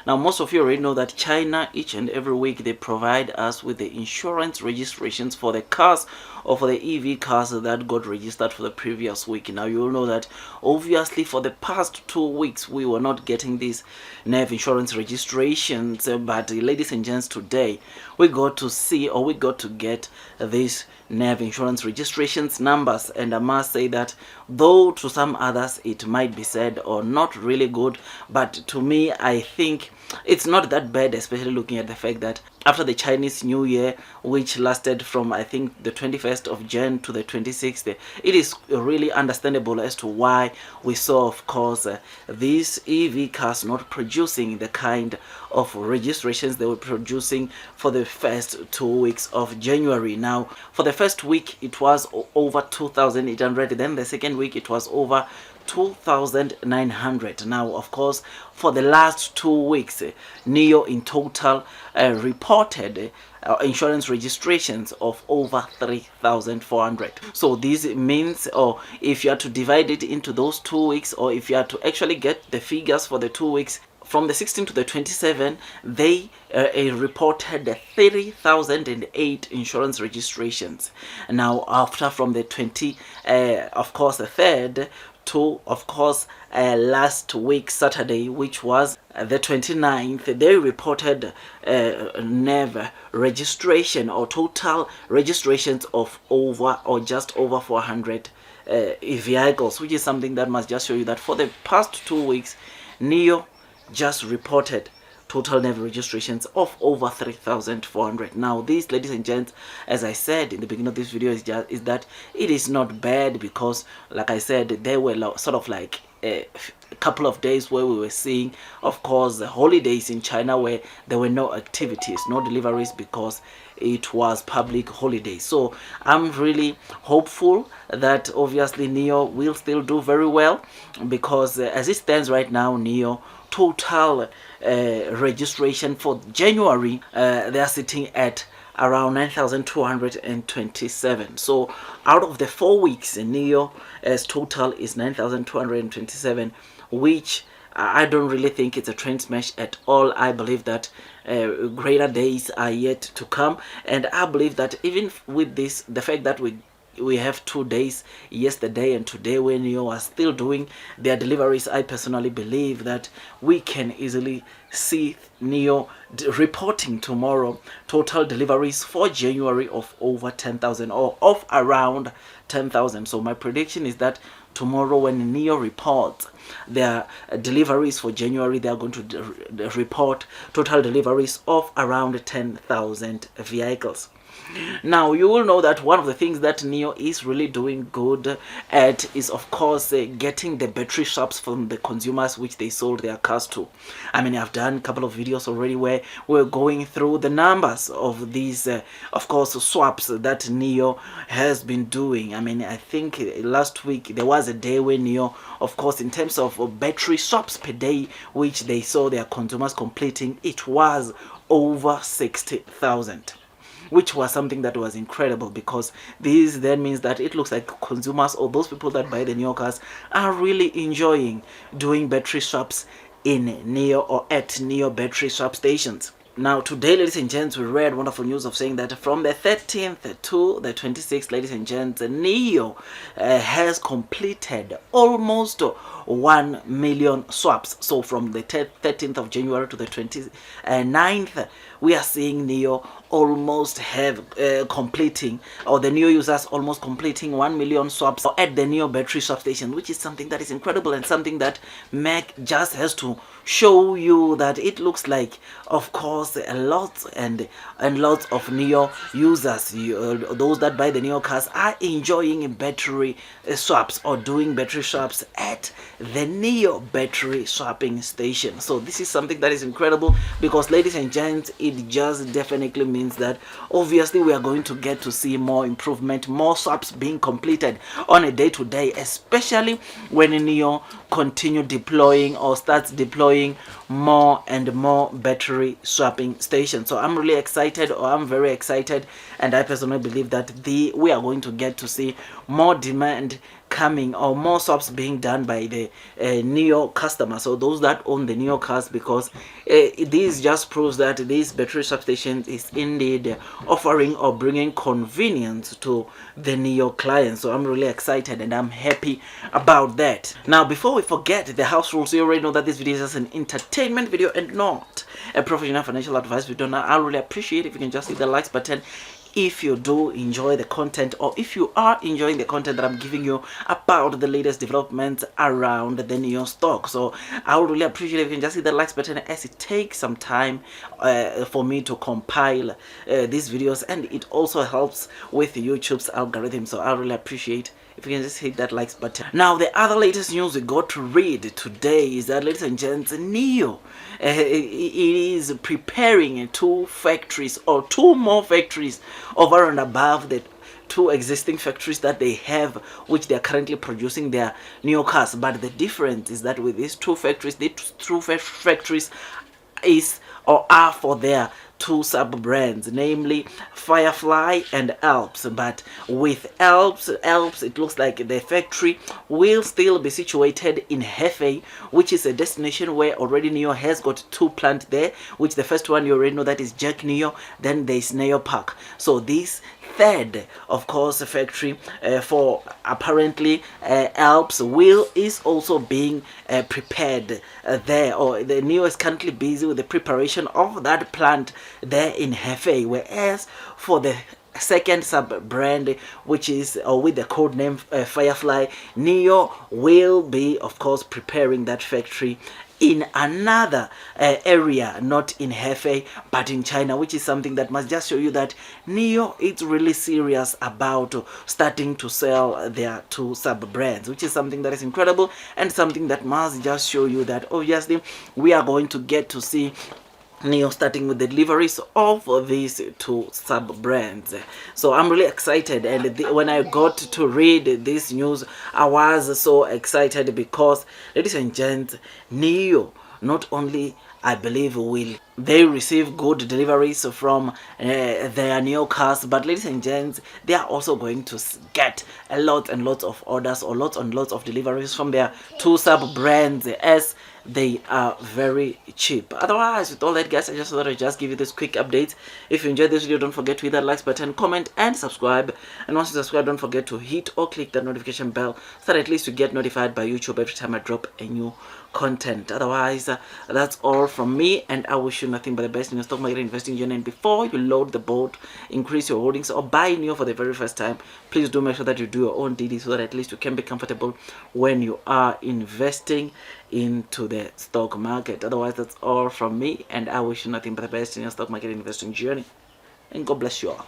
Now, most of you already know that China, each and every week, they provide us with the insurance registrations for the cars or for the EV cars that got registered for the previous week. Now, you will know that obviously for the past 2 weeks, we were not getting these NEV insurance registrations, but ladies and gents, today we got to see, or we got to get these NEV insurance registrations numbers. And I must say that though to some others it might be said or not really good, but to me I think it's not that bad, especially looking at the fact that after the Chinese New Year, which lasted from I think the 21st of Jan to the 26th, it is really understandable as to why we saw, of course, these EV cars not producing the kind of registrations they were producing for the first 2 weeks of January. Now, for the first week it was over 2,800, then the second week it was over 2,900. Now, of course, for the last 2 weeks, NIO in total reported insurance registrations of over 3,400. So this means, or if you are to divide it into those 2 weeks, or if you are to actually get the figures for the 2 weeks, from the 16th to the 27th, they reported 30,008 insurance registrations. Now, after from the 20, of course, the 3rd to, of course, last week Saturday, which was the 29th, they reported NEV registration or total registrations of over or just over 400 vehicles, which is something that must just show you that for the past 2 weeks, NIO just reported total NEV registrations of over 3,400. Now, this, ladies and gents, as I said in the beginning of this video, is that it is not bad, because like I said, there were sort of like a couple of days where we were seeing, of course, the holidays in China where there were no activities, no deliveries, because it was public holiday. So I'm really hopeful that obviously NIO will still do very well, because as it stands right now, NIO total registration for January, they are sitting at around 9,227. So out of the 4 weeks, NIO's total is 9,227, which I don't really think it's a trend smash at all. I believe that greater days are yet to come, and I believe that even with this, the fact that we have 2 days, yesterday and today, when NIO are still doing their deliveries, I personally believe that we can easily see NIO reporting tomorrow total deliveries for January of over 10,000 or of around 10,000. So my prediction is that tomorrow, when NIO reports their deliveries for January, they are going to report total deliveries of around 10,000 vehicles. Now, you will know that one of the things that NIO is really doing good at is, of course, getting the battery swaps from the consumers which they sold their cars to. I mean, I've done a couple of videos already where we're going through the numbers of these, of course, swaps that NIO has been doing. I mean, I think last week there was a day when NIO, of course, in terms of battery swaps per day, which they saw their consumers completing, it was over 60,000. Which was something that was incredible, because this then means that it looks like consumers, or those people that buy the NIO cars, are really enjoying doing battery swaps in NIO or at NIO battery swap stations. Now, today, ladies and gents, we read wonderful news of saying that from the 13th to the 26th, ladies and gents, NIO has completed almost 1 million swaps. So from the 13th of January to the 29th, we are seeing NIO almost have completing, or the NIO users almost completing 1 million swaps at the NIO battery swap station, which is something that is incredible, and something that Mac just has to show you that it looks like, of course, a lot and lots of NIO users, those that buy the NIO cars, are enjoying battery swaps or doing battery swaps at the NIO battery swapping station. So this is something that is incredible, because ladies and gents, it just definitely means that obviously we are going to get to see more improvement, more swaps being completed on a day-to-day, especially when NIO continue deploying or starts deploying more and more battery swapping stations. So I'm really excited, or I'm very excited, and I personally believe that we are going to get to see more demand coming, or more swaps being done by the Neo customers, or those that own the Neo cars, because this just proves that this battery substation is indeed offering or bringing convenience to the Neo clients. So I'm really excited and I'm happy about that. Now, before we forget the house rules, you already know that this video is just an entertainment video and not a professional financial advice video. Now, I really appreciate if you can just hit the likes button if you do enjoy the content, or if you are enjoying the content that I'm giving you about the latest developments around the Neo stock. So I would really appreciate if you can just hit the likes button, as it takes some time for me to compile these videos, and it also helps with YouTube's algorithm. So I really appreciate if you can just hit that likes button. Now, the other latest news we got to read today is that, ladies and gents, Neo it is preparing two factories, or two more factories over and above the two existing factories that they have, which they are currently producing their Neo cars. But the difference is that with these two factories, is or are for their two sub brands, namely Firefly and Alps. But with Alps, it looks like the factory will still be situated in Hefei, which is a destination where already Neo has got two plants there, which the first one you already know, that is Jack Neo, then there's Neo Park. So this third, of course, factory for apparently Alps is also being prepared there, or the Neo is currently busy with the preparation of that plant there in Hefei, whereas for the second sub brand, which is with the code name Firefly, Neo will be, of course, preparing that factory in another area, not in Hefei but in China, which is something that must just show you that Neo is really serious about starting to sell their two sub brands, which is something that is incredible, and something that must just show you that obviously we are going to get to see Neo starting with the deliveries of these two sub brands. So I'm really excited, and when I got to read this news, I was so excited because, ladies and gents, Neo not only, I believe, will they receive good deliveries from their Neo cars, but ladies and gents, they are also going to get a lot and lots of orders, or lots and lots of deliveries from their two sub brands, as they are very cheap. Otherwise, with all that, guys, I just thought I'd just give you this quick update. If you enjoyed this video, don't forget to hit that like button, comment and subscribe. And once you subscribe, don't forget to hit or click that notification bell, so that at least you get notified by YouTube every time I drop a new content. Otherwise, that's all from me, and I wish you nothing but the best in your stock market investing journey. And before you load the boat, increase your holdings, or buy Neo for the very first time, please do make sure that you do your own DD, so that at least you can be comfortable when you are investing into the stock market. Otherwise, that's all from me, and I wish you nothing but the best in your stock market investing journey, and God bless you all.